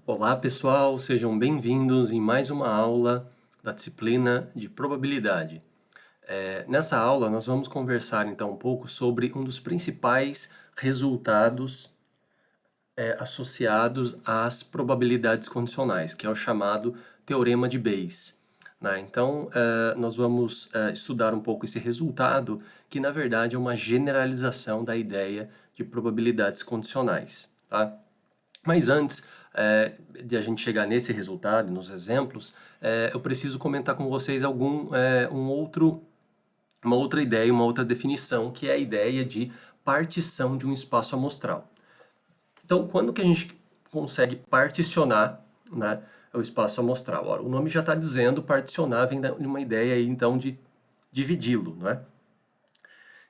Olá pessoal, sejam bem-vindos em mais uma aula da disciplina de probabilidade. Nessa aula nós vamos conversar então um pouco sobre um dos principais resultados associados às probabilidades condicionais, que é o chamado Teorema de Bayes, né? Então nós vamos estudar um pouco esse resultado, que na verdade é uma generalização da ideia de probabilidades condicionais, tá? Mas antes de a gente chegar nesse resultado, nos exemplos, eu preciso comentar com vocês uma outra ideia, uma outra definição, que é a ideia de partição de um espaço amostral. Então, quando que a gente consegue particionar, né, o espaço amostral? Ora, o nome já está dizendo, particionar vem de uma ideia aí, então, de dividi-lo, não é?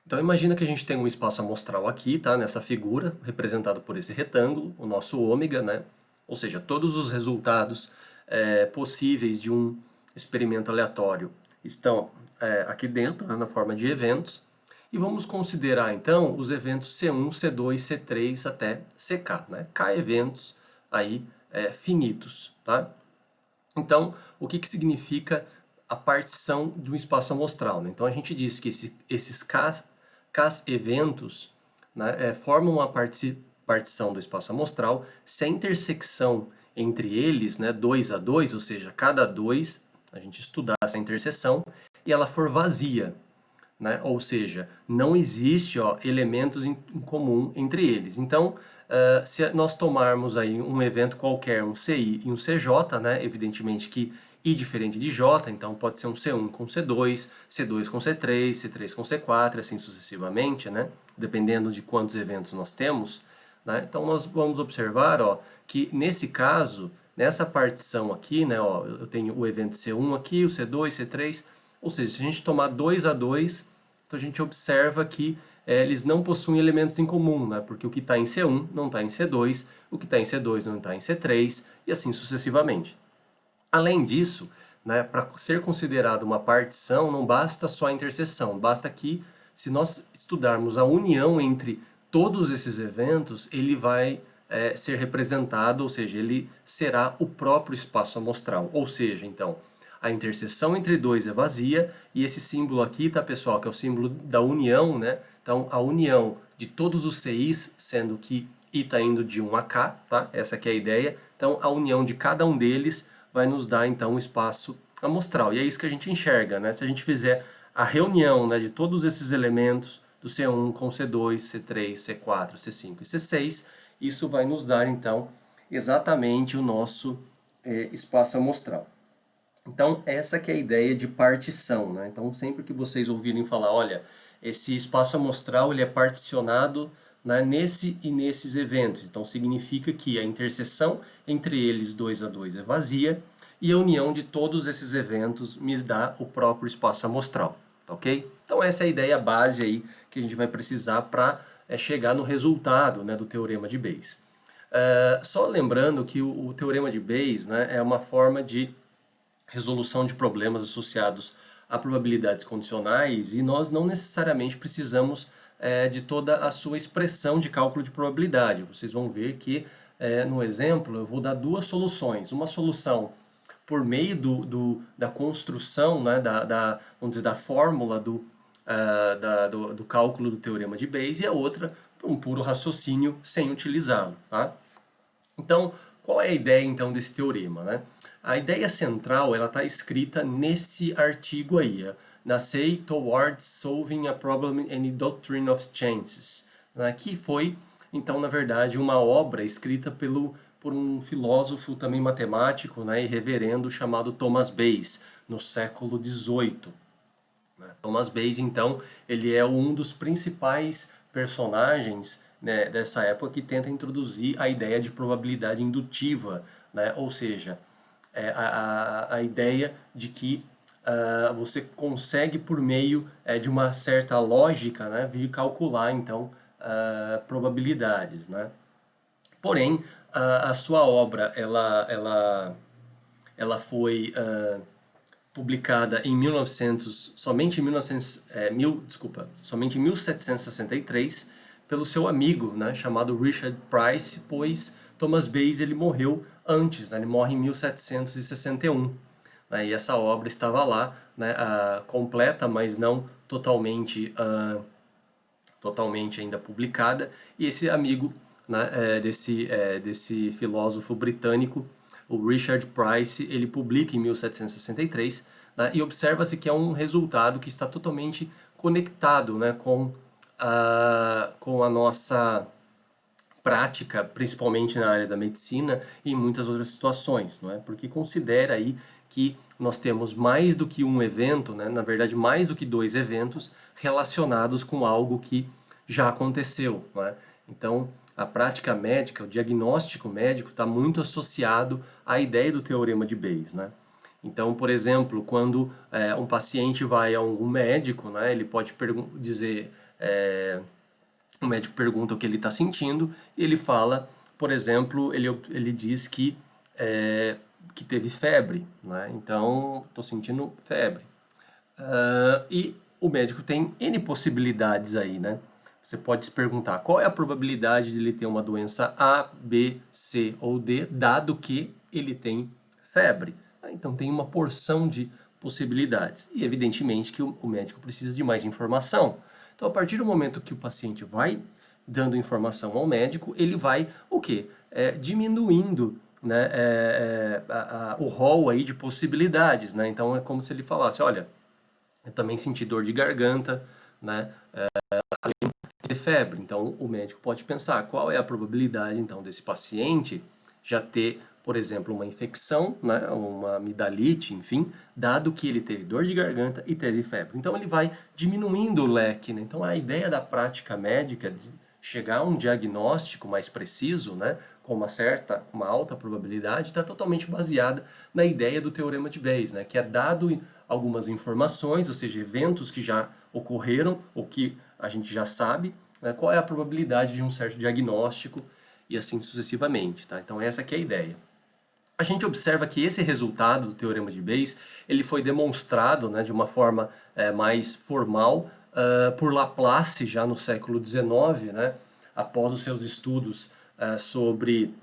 Então imagina que a gente tem um espaço amostral aqui, tá? Nessa figura, representado por esse retângulo, o nosso ômega, né? Ou seja, todos os resultados possíveis de um experimento aleatório estão aqui dentro, né, na forma de eventos. E vamos considerar então os eventos C1, C2, C3 até CK, né? K eventos aí finitos, tá? Então, o que significa a partição de um espaço amostral, né? Então, a gente diz que esses Ks eventos, né, formam uma partição do espaço amostral se a intersecção entre eles, né, 2 a 2, ou seja, cada 2, a gente estudar essa interseção, e ela for vazia, né? Ou seja, não existe elementos em comum entre eles. Então, se nós tomarmos aí um evento qualquer, um CI e um CJ, né? Evidentemente que I diferente de J, então pode ser um C1 com C2, C2 com C3, C3 com C4, assim sucessivamente, né? Dependendo de quantos eventos nós temos, né? Então nós vamos observar, que nesse caso, nessa partição aqui, né, eu tenho o evento C1 aqui, o C2, C3, ou seja, se a gente tomar 2 a 2, então a gente observa que eles não possuem elementos em comum, né? Porque o que está em C1 não está em C2, o que está em C2 não está em C3, e assim sucessivamente. Além disso, né, para ser considerado uma partição, não basta só a interseção, basta que, se nós estudarmos a união entre todos esses eventos, ele vai ser representado, ou seja, ele será o próprio espaço amostral. Ou seja, então, a interseção entre dois é vazia, e esse símbolo aqui, tá, pessoal, que é o símbolo da união, né? Então, a união de todos os CIs, sendo que I está indo de 1 a K, tá? Essa aqui é a ideia. Então, a união de cada um deles vai nos dar, então, um espaço amostral. E é isso que a gente enxerga, né? Se a gente fizer a reunião, né, de todos esses elementos do C1 com C2, C3, C4, C5 e C6, isso vai nos dar, então, exatamente o nosso espaço amostral. Então, essa que é a ideia de partição, né? Então, sempre que vocês ouvirem falar, olha, esse espaço amostral ele é particionado, né, nesse e nesses eventos. Então, significa que a interseção entre eles 2 a 2 é vazia e a união de todos esses eventos me dá o próprio espaço amostral, tá ok? Então, essa é a ideia base aí que a gente vai precisar para chegar no resultado, né, do Teorema de Bayes. Só lembrando que o Teorema de Bayes, né, é uma forma de resolução de problemas associados a probabilidades condicionais, e nós não necessariamente precisamos de toda a sua expressão de cálculo de probabilidade. Vocês vão ver que no exemplo eu vou dar duas soluções. Uma solução por meio da construção, né, vamos dizer, da fórmula do cálculo do teorema de Bayes, e a outra um puro raciocínio sem utilizá-lo, tá? Então, qual é a ideia então desse teorema, né? A ideia central, ela está escrita nesse artigo aí, Nassay Towards Solving a Problem in the Doctrine of Chances, né? Que foi, então, na verdade, uma obra escrita por um filósofo também matemático, né, e reverendo chamado Thomas Bayes, no século XVIII. Thomas Bayes, então, ele é um dos principais personagens, né, dessa época que tenta introduzir a ideia de probabilidade indutiva, né? Ou seja, a ideia de que você consegue, por meio de uma certa lógica, né, vir calcular, então, probabilidades, né? Porém, a sua obra, ela foi publicada em 1900, somente em 1900, somente em 1763, pelo seu amigo, né, chamado Richard Price, pois Thomas Bayes ele morreu antes, né? Ele morre em 1761. Né? E essa obra estava lá, né, completa, mas não totalmente, totalmente ainda publicada. E esse amigo, né, desse filósofo britânico, o Richard Price, ele publica em 1763, né, e observa-se que é um resultado que está totalmente conectado, né, com a nossa prática, principalmente na área da medicina e em muitas outras situações, não é? Porque considera aí que nós temos mais do que um evento, né? Na verdade, mais do que dois eventos relacionados com algo que já aconteceu, não é? Então, a prática médica, o diagnóstico médico está muito associado à ideia do teorema de Bayes, né? Então, por exemplo, quando um paciente vai a algum médico, né, ele pode dizer, o médico pergunta o que ele está sentindo e ele fala, por exemplo, ele diz que teve febre, né? Então, estou sentindo febre. E o médico tem N possibilidades aí, né? Você pode se perguntar qual é a probabilidade de ele ter uma doença A, B, C ou D, dado que ele tem febre. Então tem uma porção de possibilidades. E evidentemente que o médico precisa de mais informação. Então, a partir do momento que o paciente vai dando informação ao médico, ele vai o quê? Diminuindo, né, o rol aí de possibilidades, né? Então é como se ele falasse, olha, eu também senti dor de garganta, né? Ter febre. Então, o médico pode pensar qual é a probabilidade, então, desse paciente já ter, por exemplo, uma infecção, né, uma amidalite, enfim, dado que ele teve dor de garganta e teve febre. Então, ele vai diminuindo o leque, né? Então, a ideia da prática médica de chegar a um diagnóstico mais preciso, né, com uma alta probabilidade, está totalmente baseada na ideia do teorema de Bayes, né, que é dado algumas informações, ou seja, eventos que já ocorreram, ou que a gente já sabe, né, qual é a probabilidade de um certo diagnóstico e assim sucessivamente, tá? Então essa que é a ideia. A gente observa que esse resultado do teorema de Bayes, ele foi demonstrado, né, de uma forma mais formal por Laplace já no século XIX, né, após os seus estudos sobre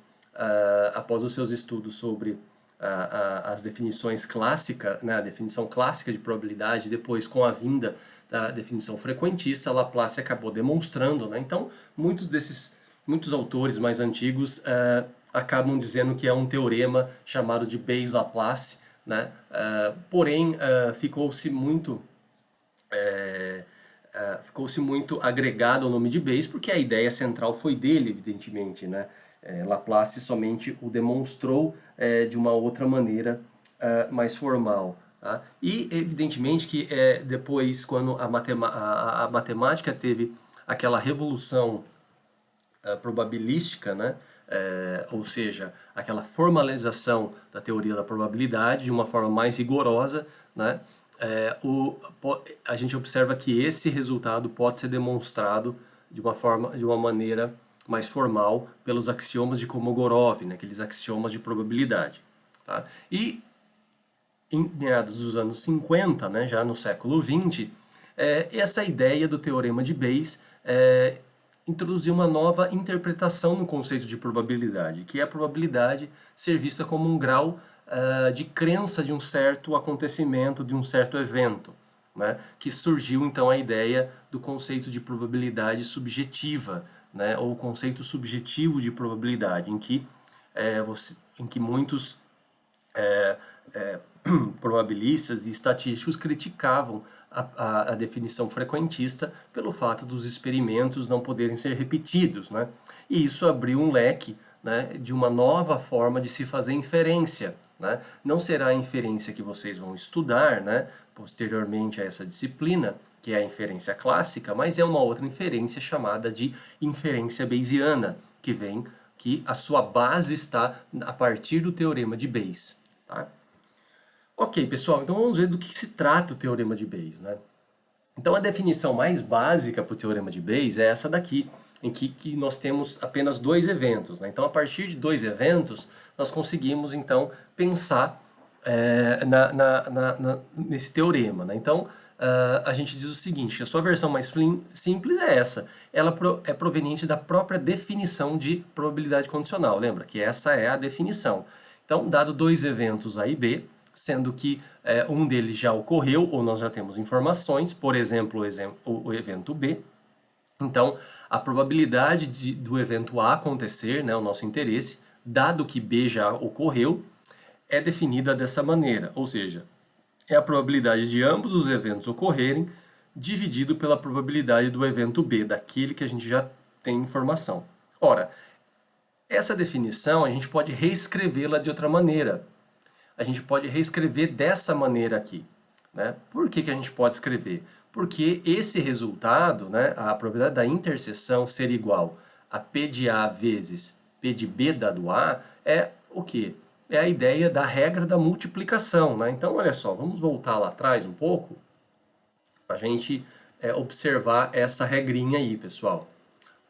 as definições clássicas, né, a definição clássica de probabilidade, depois com a vinda da definição frequentista, Laplace acabou demonstrando, né? Então, muitos autores mais antigos acabam dizendo que é um teorema chamado de Bayes-Laplace, né? Porém, ficou-se muito agregado ao nome de Bayes, porque a ideia central foi dele, evidentemente, né? Laplace somente o demonstrou de uma outra maneira mais formal. Tá? E, evidentemente, que depois, quando a matemática teve aquela revolução probabilística, né? Ou seja, aquela formalização da teoria da probabilidade de uma forma mais rigorosa, né? A gente observa que esse resultado pode ser demonstrado de uma maneira mais formal pelos axiomas de Kolmogorov, né? Aqueles axiomas de probabilidade. Tá? E em meados dos anos 50, né, já no século 20, essa ideia do teorema de Bayes introduziu uma nova interpretação no conceito de probabilidade, que é a probabilidade ser vista como um grau de crença de um certo acontecimento, de um certo evento, né? Que surgiu então a ideia do conceito de probabilidade subjetiva, né? Ou conceito subjetivo de probabilidade, em que muitos probabilistas e estatísticos criticavam a definição frequentista pelo fato dos experimentos não poderem ser repetidos, né? E isso abriu um leque, né, de uma nova forma de se fazer inferência, né? Não será a inferência que vocês vão estudar, né, posteriormente a essa disciplina, que é a inferência clássica, mas é uma outra inferência chamada de inferência bayesiana, que a sua base está a partir do teorema de Bayes, tá? Ok, pessoal, então vamos ver do que se trata o teorema de Bayes, né? Então a definição mais básica para o teorema de Bayes é essa daqui, em que nós temos apenas dois eventos, né? Então a partir de dois eventos nós conseguimos então pensar nesse teorema, né? Então a gente diz o seguinte, a sua versão mais simples é essa. Ela é proveniente da própria definição de probabilidade condicional. Lembra que essa é a definição. Então, dado dois eventos A e B, sendo que um deles já ocorreu ou nós já temos informações, por exemplo, o evento B, então a probabilidade do evento A acontecer, né, o nosso interesse, dado que B já ocorreu, é definida dessa maneira, ou seja, é a probabilidade de ambos os eventos ocorrerem dividido pela probabilidade do evento B, daquele que a gente já tem informação. Ora, essa definição a gente pode reescrevê-la de outra maneira. A gente pode reescrever dessa maneira aqui. Né? Por que a gente pode escrever? Porque esse resultado, né, a probabilidade da interseção ser igual a P de A vezes P de B dado A, é o quê? É a ideia da regra da multiplicação. Né? Então, olha só, vamos voltar lá atrás um pouco para a gente observar essa regrinha aí, pessoal.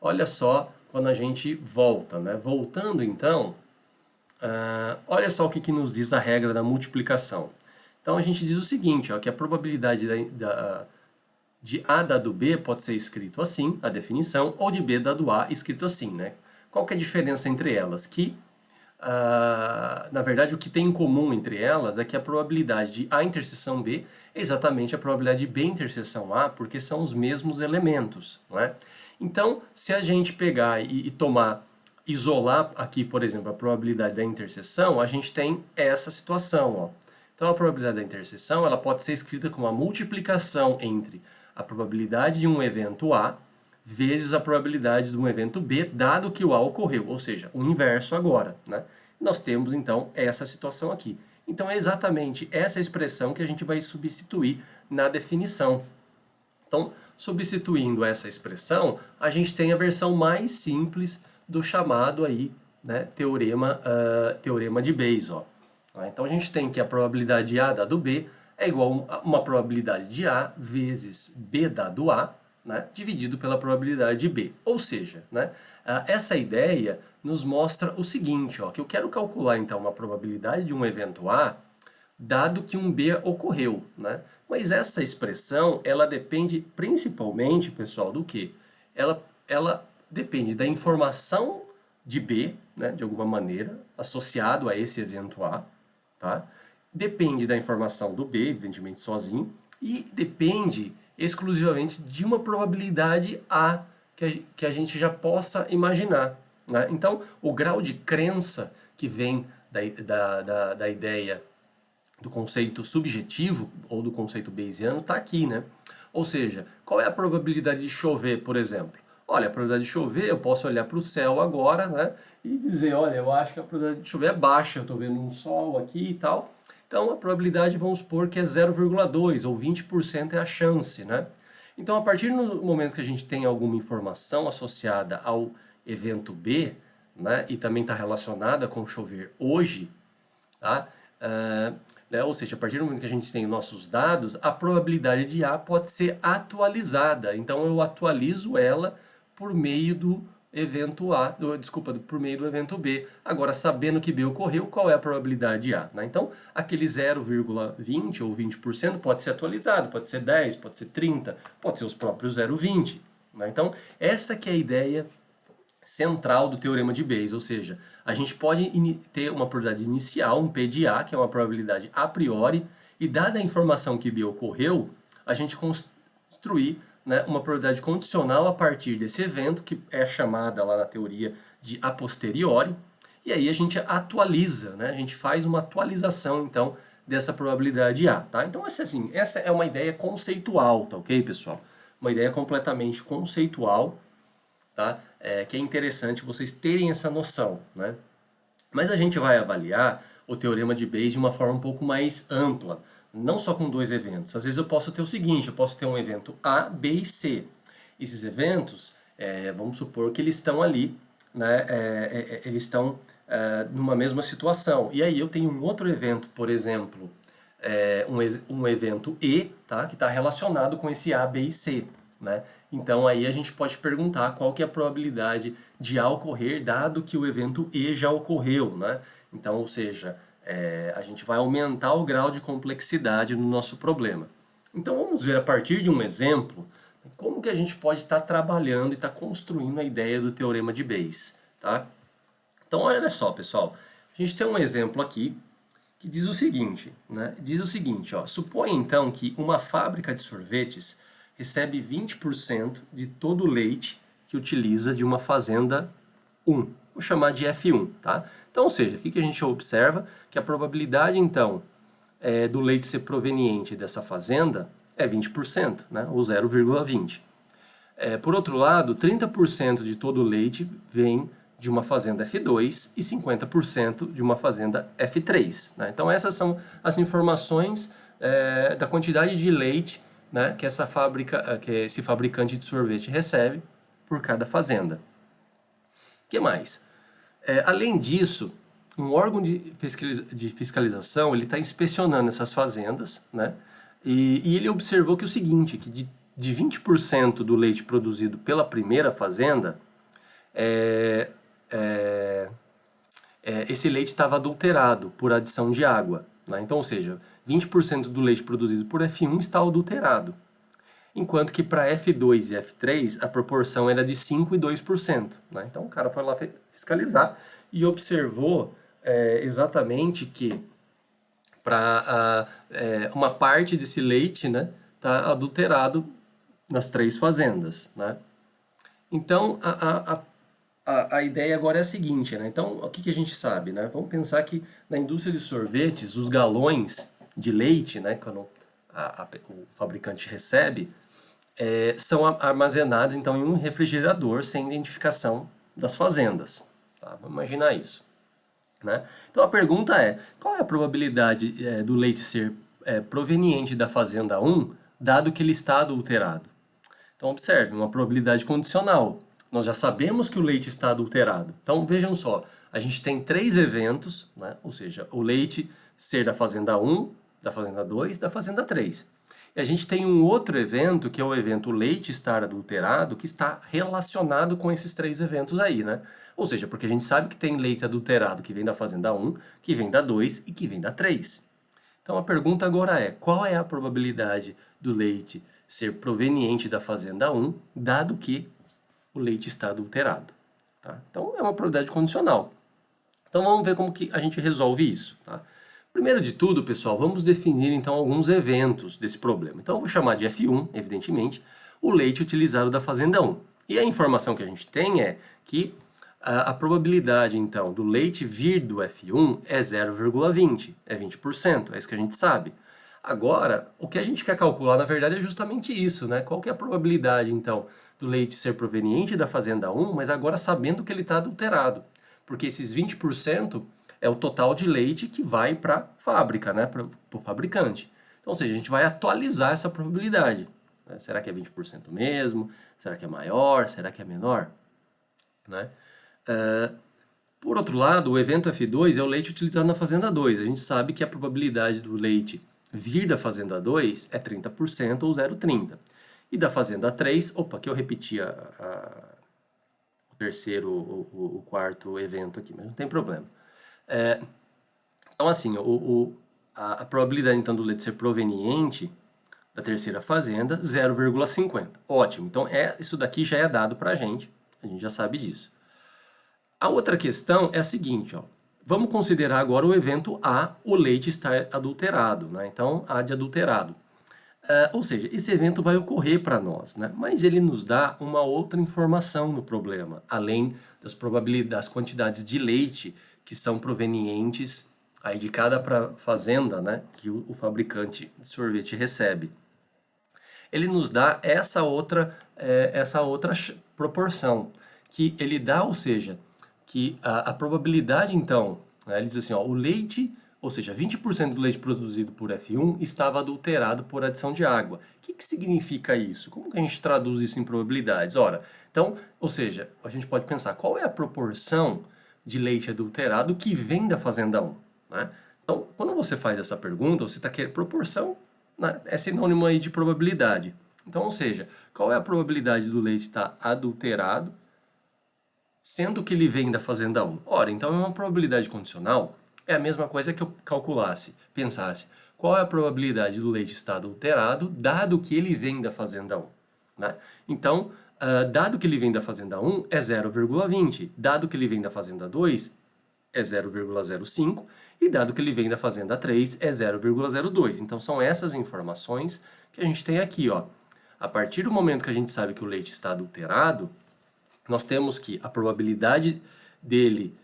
Olha só quando a gente volta. Né? Voltando, então, olha só o que nos diz a regra da multiplicação. Então, a gente diz o seguinte, ó, que a probabilidade de A dado B pode ser escrito assim, a definição, ou de B dado A escrito assim, né? Qual que é a diferença entre elas? Que, na verdade, o que tem em comum entre elas é que a probabilidade de A interseção B é exatamente a probabilidade de B interseção A, porque são os mesmos elementos, não é? Então, se a gente pegar e isolar aqui, por exemplo, a probabilidade da interseção, a gente tem essa situação, ó. Então, a probabilidade da interseção, ela pode ser escrita como a multiplicação entre a probabilidade de um evento A vezes a probabilidade de um evento B, dado que o A ocorreu, ou seja, o inverso agora, né? Nós temos, então, essa situação aqui. Então, é exatamente essa expressão que a gente vai substituir na definição. Então, substituindo essa expressão, a gente tem a versão mais simples do chamado aí, né, teorema de Bayes, ó. Então, a gente tem que a probabilidade de A dado B é igual a uma probabilidade de A vezes B dado A, né, dividido pela probabilidade de B. Ou seja, né, essa ideia nos mostra o seguinte, ó, que eu quero calcular então uma probabilidade de um evento A, dado que um B ocorreu, né? Mas essa expressão, ela depende principalmente, pessoal, do quê? Ela depende da informação de B, né, de alguma maneira, associado a esse evento A, tá? Depende da informação do B, evidentemente sozinho, e depende exclusivamente de uma probabilidade A que a gente já possa imaginar, né? Então, o grau de crença que vem da ideia do conceito subjetivo ou do conceito bayesiano está aqui, né? Ou seja, qual é a probabilidade de chover, por exemplo? Olha, a probabilidade de chover, eu posso olhar para o céu agora, né? E dizer, olha, eu acho que a probabilidade de chover é baixa, eu estou vendo um sol aqui e tal. Então, a probabilidade, vamos supor que é 0,2 ou 20% é a chance, né? Então, a partir do momento que a gente tem alguma informação associada ao evento B, né? E também está relacionada com chover hoje, tá? Né? Ou seja, a partir do momento que a gente tem nossos dados, a probabilidade de A pode ser atualizada. Então, eu atualizo ela por meio do evento A, por meio do evento B. Agora, sabendo que B ocorreu, qual é a probabilidade de A? Né? Então, aquele 0,20 ou 20% pode ser atualizado, pode ser 10, pode ser 30, pode ser os próprios 0,20. Né? Então, essa que é a ideia central do teorema de Bayes, ou seja, a gente pode ter uma probabilidade inicial, um P de A, que é uma probabilidade a priori, e dada a informação que B ocorreu, a gente construir, né, uma probabilidade condicional a partir desse evento, que é chamada lá na teoria de a posteriori, e aí a gente atualiza, né, a gente faz uma atualização, então, dessa probabilidade A, tá? Então, essa é uma ideia conceitual, tá ok, pessoal? Uma ideia completamente conceitual, tá? Que é interessante vocês terem essa noção, né? Mas a gente vai avaliar o teorema de Bayes de uma forma um pouco mais ampla, não só com dois eventos. Às vezes eu posso ter o seguinte, eu posso ter um evento A, B e C. Esses eventos, vamos supor que eles estão ali, né? Eles estão numa mesma situação. E aí eu tenho um outro evento, por exemplo, um evento E, tá? Que está relacionado com esse A, B e C. Né? Então aí a gente pode perguntar qual que é a probabilidade de A ocorrer, dado que o evento E já ocorreu, né? Então, ou seja, a gente vai aumentar o grau de complexidade no nosso problema. Então vamos ver a partir de um exemplo como que a gente pode estar trabalhando e estar construindo a ideia do teorema de Bayes, tá? Então olha só, pessoal, a gente tem um exemplo aqui que diz o seguinte, né? Diz o seguinte, ó, suponha então que uma fábrica de sorvetes recebe 20% de todo o leite que utiliza de uma fazenda 1. Vou chamar de F1, tá? Então, ou seja, o que a gente observa? Que a probabilidade, então, do leite ser proveniente dessa fazenda é 20%, né? Ou 0,20. Por outro lado, 30% de todo o leite vem de uma fazenda F2 e 50% de uma fazenda F3. Né? Então essas são as informações da quantidade de leite, né, que que esse fabricante de sorvete recebe por cada fazenda. O que mais? Além disso, um órgão de fiscalização ele está inspecionando essas fazendas, né? E ele observou que o seguinte, que de 20% do leite produzido pela primeira fazenda, é, é, esse leite estava adulterado por adição de água. Né? Então, ou seja, 20% do leite produzido por F1 está adulterado. Enquanto que para F2 e F3 a proporção era de 5% e 2%. Né? Então o cara foi lá fiscalizar e observou exatamente que para uma parte desse leite, né, tá adulterado nas 3 fazendas, né? Então a ideia agora é a seguinte, né? Então o que a gente sabe, né? Vamos pensar que na indústria de sorvetes os galões de leite, né, quando o fabricante recebe, são armazenados então em um refrigerador sem identificação das fazendas. Tá? Vamos imaginar isso. Né? Então a pergunta é, qual é a probabilidade do leite ser proveniente da fazenda 1, dado que ele está adulterado? Então observe, uma probabilidade condicional. Nós já sabemos que o leite está adulterado. Então vejam só, a gente tem 3 eventos, né? Ou seja, o leite ser da fazenda 1, da fazenda 2, da fazenda 3. E a gente tem um outro evento, que é o evento leite estar adulterado, que está relacionado com esses 3 eventos aí, né? Ou seja, porque a gente sabe que tem leite adulterado que vem da fazenda 1, que vem da 2 e que vem da 3. Então a pergunta agora é, qual é a probabilidade do leite ser proveniente da fazenda 1, dado que o leite está adulterado? Tá? Então é uma probabilidade condicional. Então vamos ver como que a gente resolve isso. Tá? Primeiro de tudo, pessoal, vamos definir então alguns eventos desse problema. Então eu vou chamar de F1, evidentemente, o leite utilizado da fazenda 1. E a informação que a gente tem é que a probabilidade então do leite vir do F1 é 0,20, é 20%, é isso que a gente sabe. Agora, o que a gente quer calcular, na verdade, é justamente isso, né? Qual que é a probabilidade, então, do leite ser proveniente da fazenda 1, mas agora sabendo que ele está adulterado? Porque esses 20% é o total de leite que vai para a fábrica, né? Para o fabricante. Então, ou seja, a gente vai atualizar essa probabilidade. Né? Será que é 20% mesmo? Será que é maior? Será que é menor? Né? Por outro lado, o evento F2 é o leite utilizado na fazenda 2. A gente sabe que a probabilidade do leite vir da fazenda 2 é 30% ou 0,30. E da fazenda 3, opa, aqui eu repeti o terceiro, o quarto evento aqui, mas não tem problema. Então, assim, a probabilidade então do leite ser proveniente da terceira fazenda, 0,50. Ótimo, então isso daqui já é dado para a gente já sabe disso. A outra questão é a seguinte, ó. Vamos considerar agora o evento A, o leite estar adulterado, né? Então, A de adulterado. Ou seja, esse evento vai ocorrer para nós, né? Mas ele nos dá uma outra informação no problema, além das probabilidades, das quantidades de leite que são provenientes aí de cada fazenda, né? Que o fabricante de sorvete recebe. Ele nos dá essa outra proporção, que ele dá, ou seja, que a probabilidade, então, né, ele diz assim, ó, o leite, ou seja, 20% do leite produzido por F1 estava adulterado por adição de água. O que significa isso? Como que a gente traduz isso em probabilidades? Ora, então, ou seja, a gente pode pensar, qual é a proporção de leite adulterado que vem da fazenda 1? Né? Então, quando você faz essa pergunta, você está querendo proporção, né, é sinônimo aí de probabilidade. Então, ou seja, qual é a probabilidade do leite estar adulterado sendo que ele vem da fazenda 1? Ora, então é uma probabilidade condicional, é a mesma coisa que eu pensasse, qual é a probabilidade do leite estar adulterado, dado que ele vem da fazenda 1, né? Então, dado que ele vem da fazenda 1 é 0,20, dado que ele vem da fazenda 2 é 0,05 e dado que ele vem da fazenda 3 é 0,02. Então são essas informações que a gente tem aqui, ó. A partir do momento que a gente sabe que o leite está adulterado, nós temos que a probabilidade dele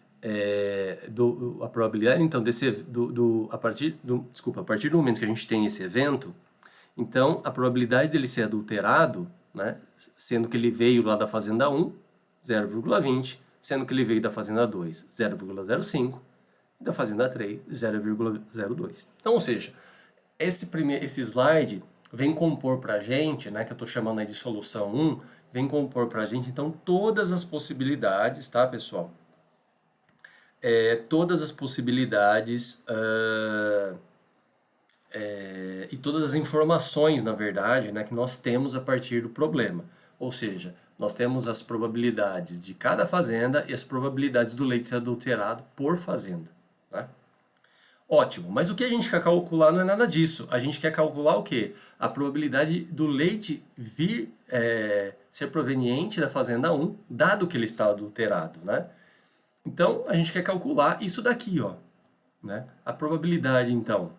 a probabilidade então a partir do momento que a gente tem esse evento, então a probabilidade dele ser adulterado, né, sendo que ele veio lá da fazenda 1, 0,20, sendo que ele veio da fazenda 2, 0,05, e da fazenda 3, 0,02. Então, ou seja, esse slide vem compor para a gente, né, que eu estou chamando aí de solução 1, vem compor para a gente, então, todas as possibilidades, tá, pessoal? Todas as possibilidades e todas as informações, na verdade, né, que nós temos a partir do problema. Ou seja, nós temos as probabilidades de cada fazenda e as probabilidades do leite ser adulterado por fazenda. Né? Ótimo, mas o que a gente quer calcular não é nada disso. A gente quer calcular o quê? A probabilidade do leite vir ser proveniente da fazenda 1, dado que ele está adulterado, né? Então, a gente quer calcular isso daqui, ó, né? A probabilidade, então,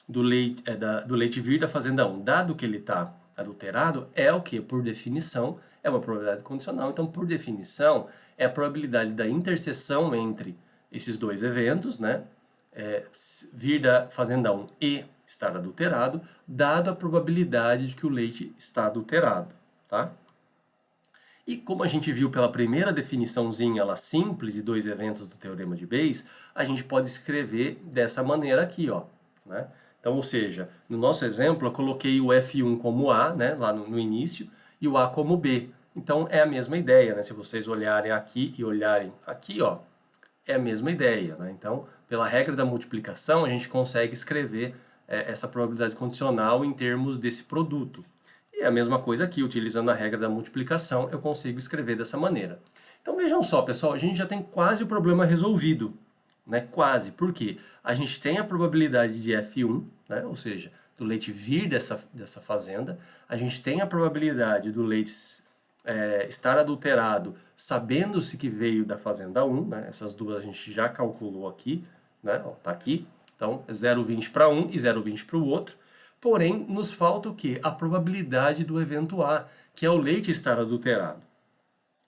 do leite vir da fazenda 1, dado que ele está adulterado, é o que? Por definição, é uma probabilidade condicional. Então, por definição, é a probabilidade da interseção entre esses dois eventos, né? Vir da fazenda 1 e estar adulterado, dado a probabilidade de que o leite está adulterado, tá? E como a gente viu pela primeira definiçãozinha lá simples de dois eventos do teorema de Bayes, a gente pode escrever dessa maneira aqui, ó, né? Então, ou seja, no nosso exemplo eu coloquei o F1 como A, né, lá no início, e o A como B. Então é a mesma ideia, né? Se vocês olharem aqui e olharem aqui, ó, é a mesma ideia, né? Então, pela regra da multiplicação, a gente consegue escrever essa probabilidade condicional em termos desse produto. E a mesma coisa aqui, utilizando a regra da multiplicação, eu consigo escrever dessa maneira. Então vejam só, pessoal, a gente já tem quase o problema resolvido, né? Quase. Por quê? A gente tem a probabilidade de F1, né? Ou seja, do leite vir dessa fazenda. A gente tem a probabilidade do leite estar adulterado, sabendo-se que veio da fazenda 1, né? Essas duas a gente já calculou aqui, né? Ó, tá aqui. Então, 0,20 para um e 0,20 para o outro. Porém, nos falta o quê? A probabilidade do evento A, que é o leite estar adulterado.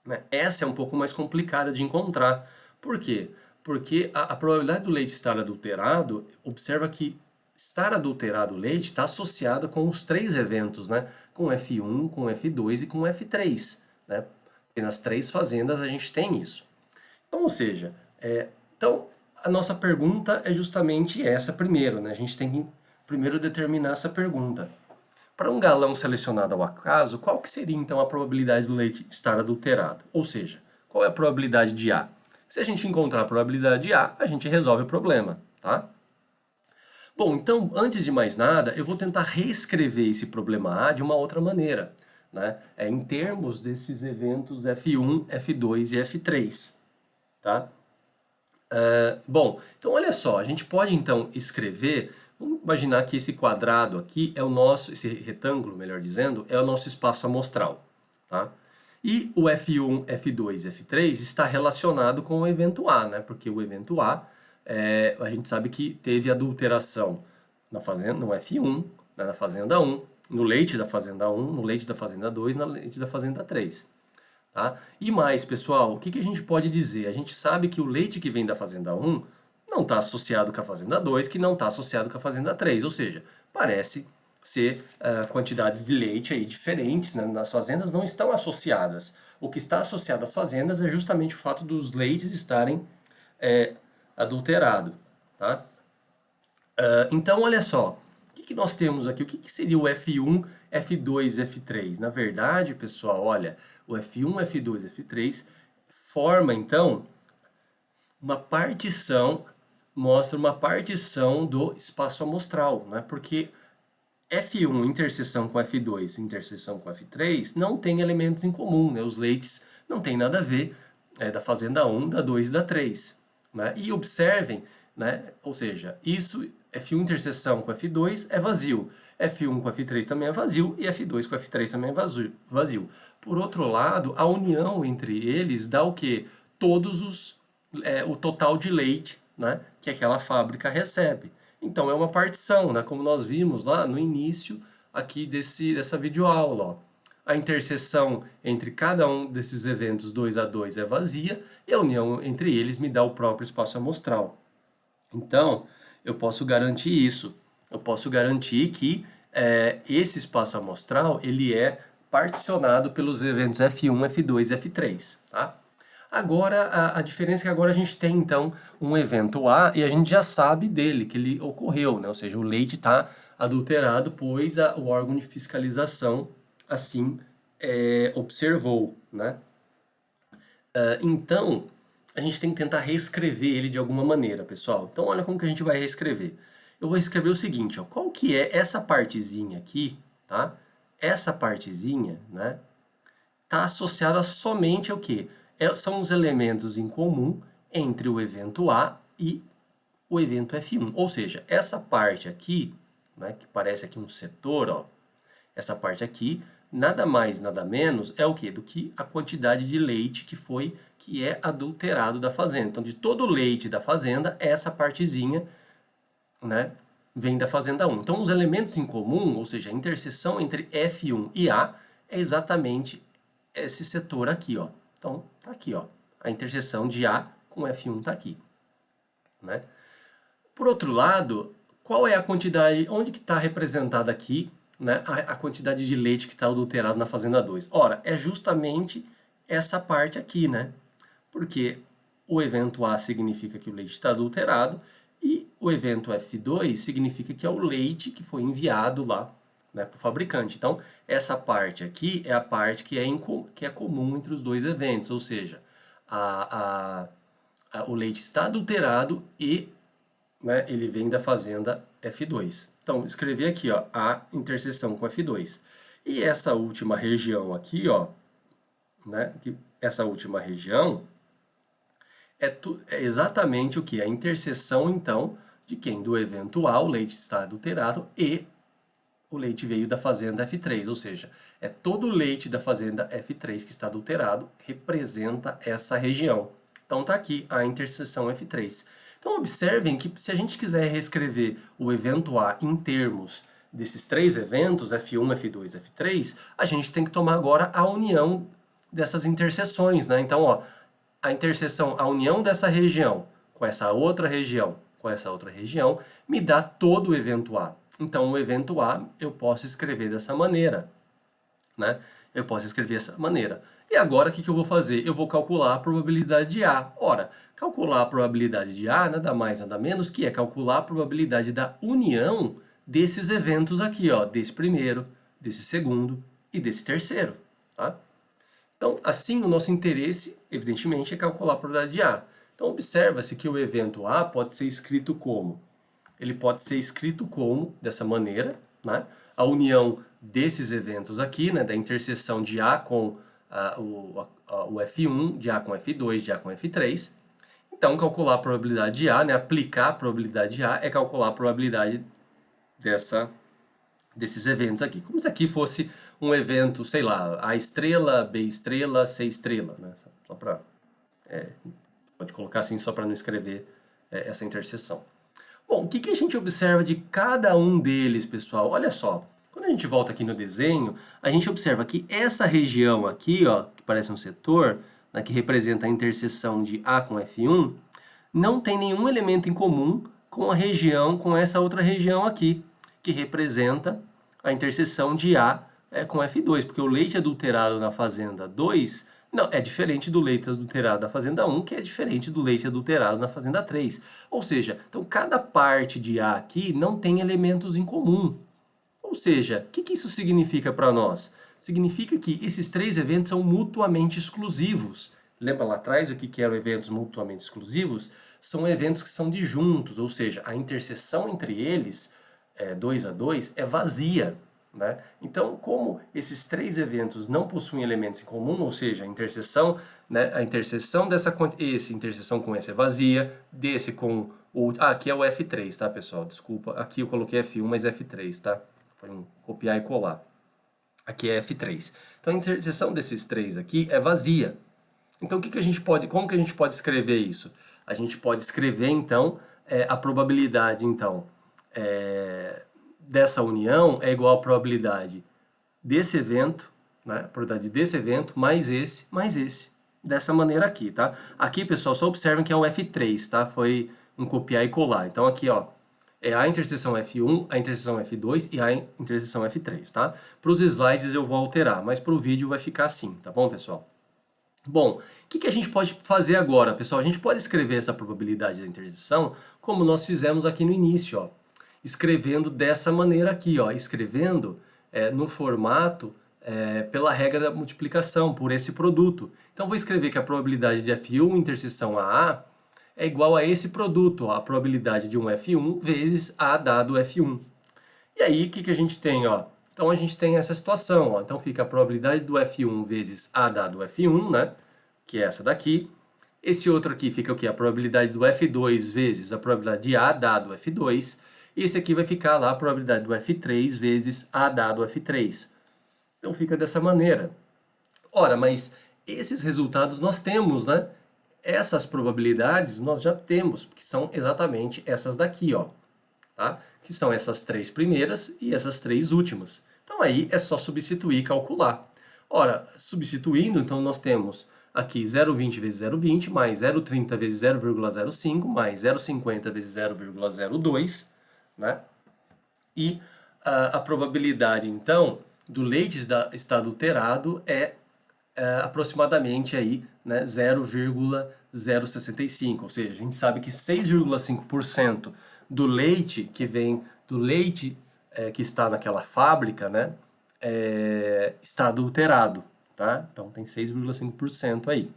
Né? Essa é um pouco mais complicada de encontrar. Por quê? Porque a probabilidade do leite estar adulterado, observa que estar adulterado o leite está associada com os três eventos, né? Com F1, com F2 e com F3. Né? Porque nas três fazendas a gente tem isso. Então, ou seja, então a nossa pergunta é justamente essa primeiro, né? A gente tem que primeiro determinar essa pergunta. Para um galão selecionado ao acaso, qual que seria então a probabilidade do leite estar adulterado? Ou seja, qual é a probabilidade de A? Se a gente encontrar a probabilidade de A, a gente resolve o problema, tá? Bom, então, antes de mais nada, eu vou tentar reescrever esse problema A de uma outra maneira, né? Em termos desses eventos F1, F2 e F3, tá? Bom, então olha só, a gente pode então escrever, vamos imaginar que esse quadrado aqui é o nosso, esse retângulo, melhor dizendo, é o nosso espaço amostral, tá? E o F1, F2 e F3 está relacionado com o evento A, né? Porque o evento A, a gente sabe que teve adulteração na fazenda, no F1, né, na fazenda 1, no leite da fazenda 1, no leite da fazenda 2, no leite da fazenda 3. Tá? E mais, pessoal, o que a gente pode dizer? A gente sabe que o leite que vem da fazenda 1 não está associado com a fazenda 2, que não está associado com a fazenda 3, ou seja, parece ser quantidades de leite aí diferentes, né? Nas fazendas não estão associadas. O que está associado às fazendas é justamente o fato dos leites estarem adulterados. Tá? Então, olha só, o que nós temos aqui? O que seria o F1, F2 e F3? Na verdade, pessoal, olha, o F1, F2 e F3 forma, então, uma partição, mostra uma partição do espaço amostral, né? Porque F1 interseção com F2, interseção com F3, não tem elementos em comum, né? Os leites não têm nada a ver, da fazenda 1, da 2 e da 3. Né? E observem, né? Ou seja, isso F1 interseção com F2 é vazio, F1 com F3 também é vazio e F2 com F3 também é vazio. Por outro lado, a união entre eles dá o quê? O total de leite, né, que aquela fábrica recebe. Então é uma partição, né, como nós vimos lá no início aqui dessa videoaula. Ó. A interseção entre cada um desses eventos 2 a 2 é vazia e a união entre eles me dá o próprio espaço amostral. Então, eu posso garantir isso. Eu posso garantir que esse espaço amostral ele é particionado pelos eventos F1, F2 e F3. Tá? Agora, a diferença é que agora a gente tem, então, um evento A e a gente já sabe dele, que ele ocorreu, né? Ou seja, o leite está adulterado, pois o órgão de fiscalização assim observou, né? Então, a gente tem que tentar reescrever ele de alguma maneira, pessoal. Então, olha como que a gente vai reescrever. Eu vou escrever o seguinte, ó, qual que é essa partezinha aqui, tá? Essa partezinha, né, está associada somente ao quê? São os elementos em comum entre o evento A e o evento F1. Ou seja, essa parte aqui, né, que parece aqui um setor, ó, essa parte aqui, nada mais, nada menos é o quê? Do que a quantidade de leite que é adulterado da fazenda. Então, de todo o leite da fazenda, essa partezinha, né, vem da fazenda 1. Então, os elementos em comum, ou seja, a interseção entre F1 e A, é exatamente esse setor aqui, ó. Então, tá aqui, ó. A interseção de A com F1 tá aqui, né? Por outro lado, qual é a quantidade, onde que está representada aqui, né, a quantidade de leite que está adulterado na fazenda 2? Ora, é justamente essa parte aqui, né? Porque o evento A significa que o leite está adulterado e o evento F2 significa que é o leite que foi enviado lá, né, para o fabricante. Então, essa parte aqui é a parte que é comum entre os dois eventos, ou seja, o leite está adulterado e, né, ele vem da fazenda F2. Então, escrevi aqui, ó, a interseção com F2. E essa última região aqui, ó, né, essa última região é exatamente o que? A interseção, então, de quem? Do evento A, o leite está adulterado, e o leite veio da fazenda F3, ou seja, é todo o leite da fazenda F3 que está adulterado, representa essa região. Então tá aqui a interseção F3. Então observem que se a gente quiser reescrever o evento A em termos desses três eventos, F1, F2, F3, a gente tem que tomar agora a união dessas interseções, né? Então, ó, a união dessa região com essa outra região, me dá todo o evento A. Então, o evento A eu posso escrever dessa maneira, né? Eu posso escrever dessa maneira. E agora, o que eu vou fazer? Eu vou calcular a probabilidade de A. Ora, calcular a probabilidade de A nada mais, nada menos que é calcular a probabilidade da união desses eventos aqui, ó, desse primeiro, desse segundo e desse terceiro, tá? Então, assim, o nosso interesse, evidentemente, é calcular a probabilidade de A. Então, observa-se que o evento A pode ser escrito como? Ele pode ser escrito como, dessa maneira, né? A união desses eventos aqui, né? Da interseção de A com o F1, de A com F2, de A com F3. Então, calcular a probabilidade de A, né? Aplicar a probabilidade de A é calcular a probabilidade desses eventos aqui. Como se aqui fosse um evento, sei lá, A estrela, B estrela, C estrela, né? Só para pode colocar assim só para não escrever essa interseção. Bom, o que a gente observa de cada um deles, pessoal? Olha só, quando a gente volta aqui no desenho, a gente observa que essa região aqui, ó, que parece um setor, né, que representa a interseção de A com F1, não tem nenhum elemento em comum com a região, com essa outra região aqui, que representa a interseção de A com F2, porque o leite adulterado na fazenda 2 não, é diferente do leite adulterado da fazenda 1, que é diferente do leite adulterado na fazenda 3. Ou seja, então cada parte de A aqui não tem elementos em comum. Ou seja, o que isso significa para nós? Significa que esses três eventos são mutuamente exclusivos. Lembra lá atrás o que eram eventos mutuamente exclusivos? São eventos que são disjuntos, ou seja, a interseção entre eles, 2 a 2, é vazia. né? Então, como esses três eventos não possuem elementos em comum, ou seja, a interseção, né, a interseção esse interseção com esse é vazia, desse com o... aqui é o F3, tá, pessoal? Desculpa, aqui eu coloquei F1, mas F3, tá? Foi um copiar e colar. Aqui é F3. Então, a interseção desses três aqui é vazia. Então, como que a gente pode escrever isso? A gente pode escrever, então, a probabilidade, então, dessa união é igual à probabilidade desse evento, né? A probabilidade desse evento mais esse, dessa maneira aqui, tá? Aqui, pessoal, só observem que é um F3, tá? Foi um copiar e colar. Então, aqui, ó, é a interseção F1, a interseção F2 e a interseção F3, tá? Para os slides eu vou alterar, mas para o vídeo vai ficar assim, tá bom, pessoal? Bom, o que a gente pode fazer agora, pessoal? A gente pode escrever essa probabilidade da interseção como nós fizemos aqui no início, ó. Escrevendo dessa maneira aqui, ó. Escrevendo no formato pela regra da multiplicação, por esse produto. Então, vou escrever que a probabilidade de F1 interseção AA é igual a esse produto, ó, a probabilidade de um F1 vezes A dado F1. E aí, o que a gente tem, ó? Então, a gente tem essa situação, ó. Então, fica a probabilidade do F1 vezes A dado F1, né? Que é essa daqui. Esse outro aqui fica o quê? A probabilidade do F2 vezes a probabilidade de A dado F2. E esse aqui vai ficar lá a probabilidade do F3 vezes A dado F3. Então, fica dessa maneira. Ora, mas esses resultados nós temos, né? Essas probabilidades nós já temos, que são exatamente essas daqui, ó. Tá? Que são essas três primeiras e essas três últimas. Então aí é só substituir e calcular. Ora, substituindo, então nós temos aqui 0,20 vezes 0,20, mais 0,30 vezes 0,05, mais 0,50 vezes 0,02, né? E a probabilidade, então, do leite estar adulterado é aproximadamente aí, né, 0,065, ou seja, a gente sabe que 6,5% do leite que vem do leite que está naquela fábrica, né, está adulterado, tá? Então tem 6,5% aí.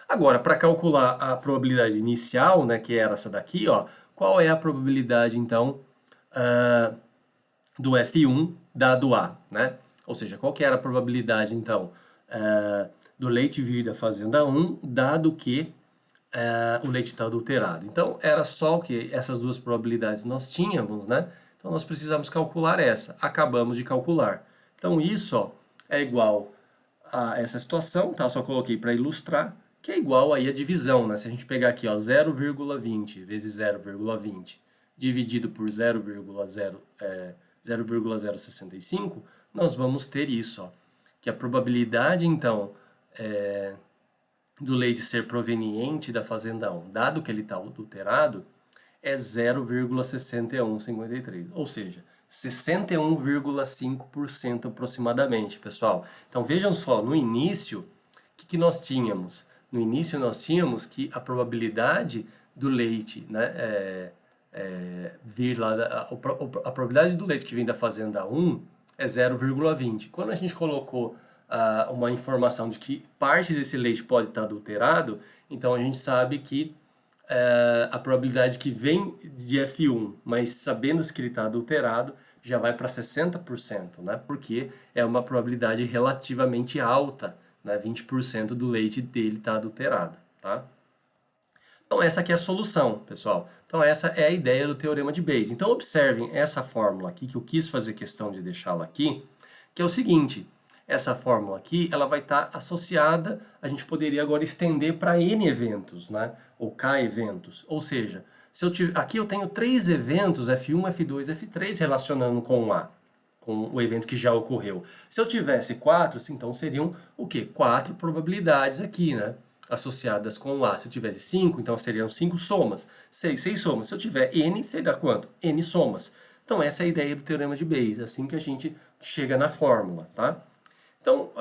Agora, para calcular a probabilidade inicial, né, que era essa daqui, ó, qual é a probabilidade então do F1 dado A, né? Ou seja, qual que era a probabilidade então do leite vir da fazenda 1, dado que o leite está adulterado. Então, era só que essas duas probabilidades nós tínhamos, né? Então, nós precisamos calcular essa. Acabamos de calcular. Então, isso ó, é igual a essa situação, tá? Só coloquei para ilustrar, que é igual aí a divisão, né? Se a gente pegar aqui, ó, 0,20 vezes 0,20 dividido por 0,065, nós vamos ter isso, ó, que a probabilidade, então, do leite ser proveniente da fazenda 1, dado que ele está adulterado, é 0,6153, ou seja, 61,5% aproximadamente, pessoal. Então vejam só, no início, o que nós tínhamos? No início nós tínhamos que a probabilidade do leite, né, vir lá, a probabilidade do leite que vem da fazenda 1 é 0,20. Quando a gente colocou uma informação de que parte desse leite pode estar adulterado, então a gente sabe que a probabilidade que vem de F1, mas sabendo que ele está adulterado, já vai para 60%, né? Porque é uma probabilidade relativamente alta, né? 20% do leite dele está adulterado, tá? Então essa aqui é a solução, pessoal. Então essa é a ideia do teorema de Bayes. Então observem essa fórmula aqui, que eu quis fazer questão de deixá-la aqui, que é o seguinte: essa fórmula aqui, ela vai estar associada, a gente poderia agora estender para N eventos, né? Ou K eventos. Ou seja, se eu aqui eu tenho três eventos, F1, F2, F3, relacionando com A, com o evento que já ocorreu. Se eu tivesse quatro, então seriam o quê? Quatro probabilidades aqui, né? Associadas com o A. Se eu tivesse 5, então seriam 5 somas. 6 somas. Se eu tiver N, será quanto? N somas. Então essa é a ideia do teorema de Bayes, assim que a gente chega na fórmula, tá? Então,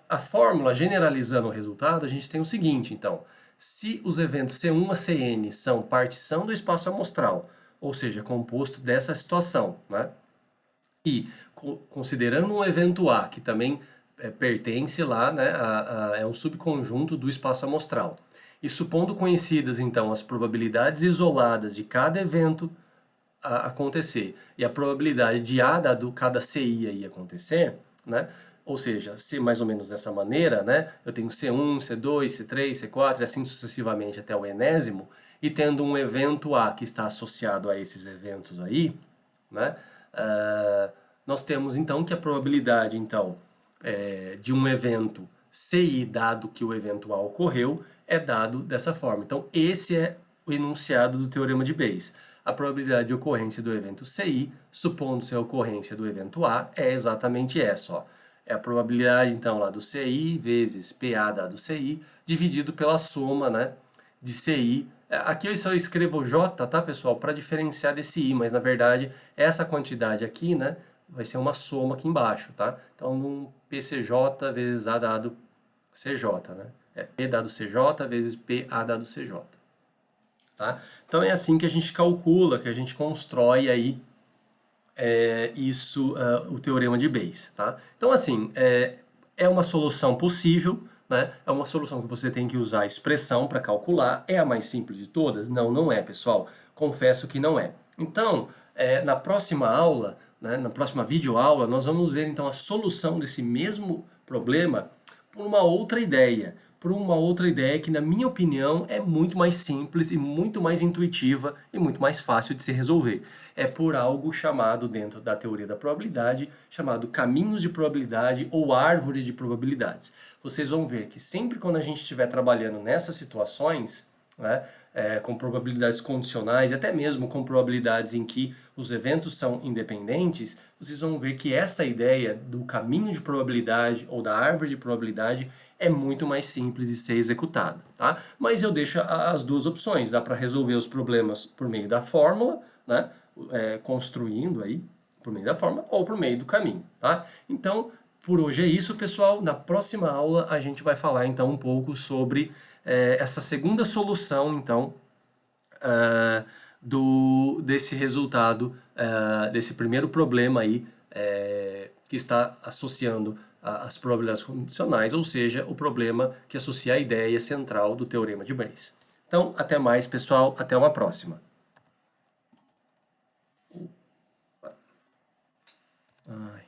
a fórmula, generalizando o resultado, a gente tem o seguinte, então, se os eventos C1 a Cn são partição do espaço amostral, ou seja, composto dessa situação, né? E considerando um evento A, que também pertence lá, né, é um subconjunto do espaço amostral, e supondo conhecidas, então, as probabilidades isoladas de cada evento acontecer e a probabilidade de A dado cada CI aí acontecer, né? Ou seja, se mais ou menos dessa maneira, né? Eu tenho C1, C2, C3, C4 e assim sucessivamente até o enésimo, e tendo um evento A que está associado a esses eventos aí, né? Nós temos então que a probabilidade então de um evento CI dado que o evento A ocorreu é dado dessa forma. Então esse é o enunciado do teorema de Bayes. A probabilidade de ocorrência do evento CI, supondo-se a ocorrência do evento A, é exatamente essa, ó. É a probabilidade, então, lá do CI vezes PA dado CI, dividido pela soma, né, de CI. Aqui eu só escrevo J, tá, pessoal, para diferenciar desse I, mas na verdade essa quantidade aqui, né, vai ser uma soma aqui embaixo, tá? Então, um PCJ vezes A dado CJ, né? É P dado CJ vezes PA dado CJ, tá? Então, é assim que a gente calcula, que a gente constrói aí o teorema de Bayes, tá? Então, assim, é uma solução possível, né? É uma solução que você tem que usar a expressão para calcular. É a mais simples de todas? Não, não é, pessoal. Confesso que não é. Então, na próxima aula, né, na próxima videoaula, nós vamos ver então a solução desse mesmo problema por uma outra ideia. Por uma outra ideia que, na minha opinião, é muito mais simples e muito mais intuitiva e muito mais fácil de se resolver. É por algo chamado, dentro da teoria da probabilidade, chamado caminhos de probabilidade ou árvore de probabilidades. Vocês vão ver que sempre quando a gente estiver trabalhando nessas situações, né, com probabilidades condicionais, até mesmo com probabilidades em que os eventos são independentes, vocês vão ver que essa ideia do caminho de probabilidade ou da árvore de probabilidade é muito mais simples de ser executada, tá? Mas eu deixo as duas opções, dá para resolver os problemas por meio da fórmula, né, construindo aí por meio da fórmula ou por meio do caminho, tá? Então, por hoje é isso, pessoal. Na próxima aula a gente vai falar então um pouco sobre essa segunda solução, então, desse resultado, desse primeiro problema aí, que está associando as probabilidades condicionais, ou seja, o problema que associa a ideia central do teorema de Bayes. Então, até mais, pessoal. Até uma próxima. Ai.